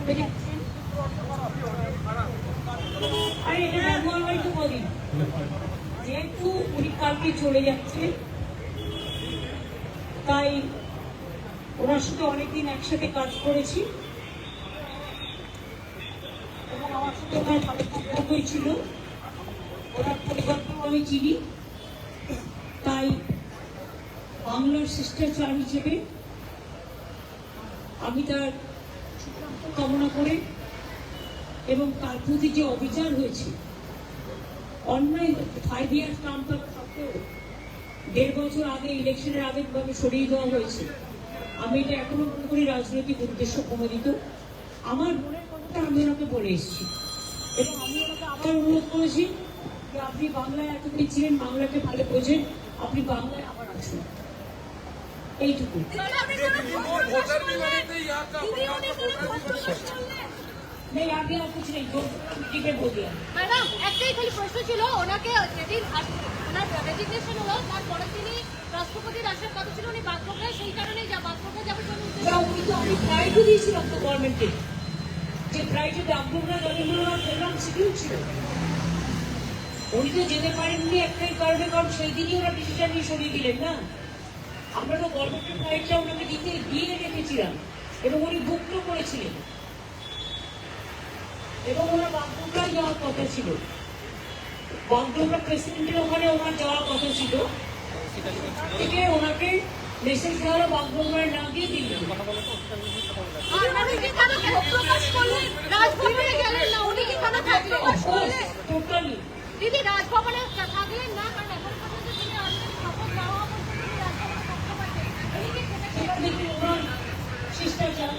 করতে যাচ্ছেন। আরে এটা ব্যবহার হয় তো কদিন, যেহেতু উনি কালকে চলে যাচ্ছে তাই ওনার সাথে অনেকদিন একসাথে কাজ করেছি এবং আমার সাথে ওনার ভালো সম্পর্কই ছিল। ওনার পরিবারকেও আমি চিনি, তাই বাংলার শিষ্টাচার হিসেবে আমি তার সুস্বাস্থ্য কামনা করে এবং তার প্রতি যে অবিচার হয়েছে, অন্যায় 5 ইয়ার টার্ম থাকা সত্ত্বেও 1.5 বছর আগে ইলেকশনের আগে ভাবে সরিয়ে দেওয়া হয়েছে, আমি এটা এখনো মনে করি রাজনৈতিক উদ্দেশ্য প্রণোদিত। আমার মনের কথাটা আমি ওনাকে বলে এসেছি এবং আমি ওনাকে আবার অনুরোধ করেছি যে আপনি বাংলায় এতদিন ছিলেন, বাংলাকে ভালো বোঝেন, আপনি বাংলায় আবার আসুন, এইটুকু। नहीं आगे और कुछ नहीं, जो ठीक है बोल दिया। मैडम একটাই খালি প্রশ্ন ছিল, ওনাকে যেদিন ওনার রেজিগনেশন হলো তারপরে তিনি রাষ্ট্রপতির আসার কথা ছিল, উনি বাগডোগরায় সেই কারণেই বাগডোগরা যাবে জন্য উনি তো আমি ট্রাই তো দিয়েছিলাম তো গভর্নমেন্টকে, যে ট্রাই টু বাগডোগরা যাবেন বলে আমার প্রোগ্রাম শিডিউল ছিল। উনি তো যেতে পারেননি একটাই কারণে, কারণ সেই দিনই ওরা ডিসিশন নিয়ে সরিয়ে দিলেন না। আমরা তো গভর্নমেন্টের ফ্লাইটটা ওনাকে দিয়ে রেখেছিলাম এবং উনি বুকও করেছিলেন এবং ওনার বাগডোগরায় যাওয়ার কথা ছিল। বাগডোগরা প্রেসিডেন্টের ওখানে ওনার যাওয়ার কথা ছিল, থেকে ওনাকে মেসেজ দেওয়া হলো বাগডোগরায় না দিয়ে দিল। টোটালি দিদি রাজভবনে থাকলেন না, কারণ এখন পর্যন্ত তিনি শপথ দেওয়া ওনার শিষ্টাচার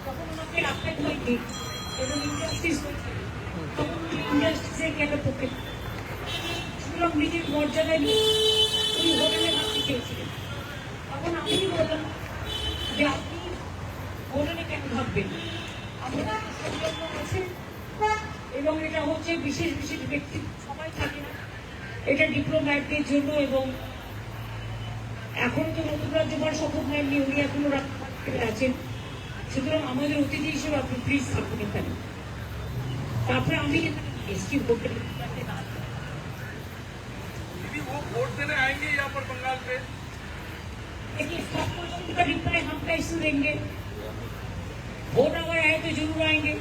তখন ওনাকে রাখতে হয়নি এবং ইন্ডাস্ট্রিজ তখন ইন্ডাস্ট্রিজের কেটে পক্ষে সুতরাং নিজের মর্যাদায় উনি হোটেলে থাকতে চেয়েছিলেন। তখন আমি বললাম যে আপনি হোটেলে কেন থাকবেন, আমাদের সৌজন্য আছে এবং এটা হচ্ছে বিশেষ বিশেষ ব্যক্তি, সবাই থাকে না, এটা ডিপ্লোম্যাটদের জন্য এবং এখনো তো নতুন রাজ্যপাল শপথ নেননি, উনি এখনো রাষ্ট্রপতি আছেন, সুতরাং আমাদের অতিথি হিসেবে আপনি প্লিজ থাকুন এখানে। তারপরে আমি এসছি ভোটে। वोट देने आएंगे यहाँ पर बंगाल पे, देखिए सब क्वेश्चन का रिप्लाई हम कैसे देंगे, वोट अगर आए तो जरूर आएंगे।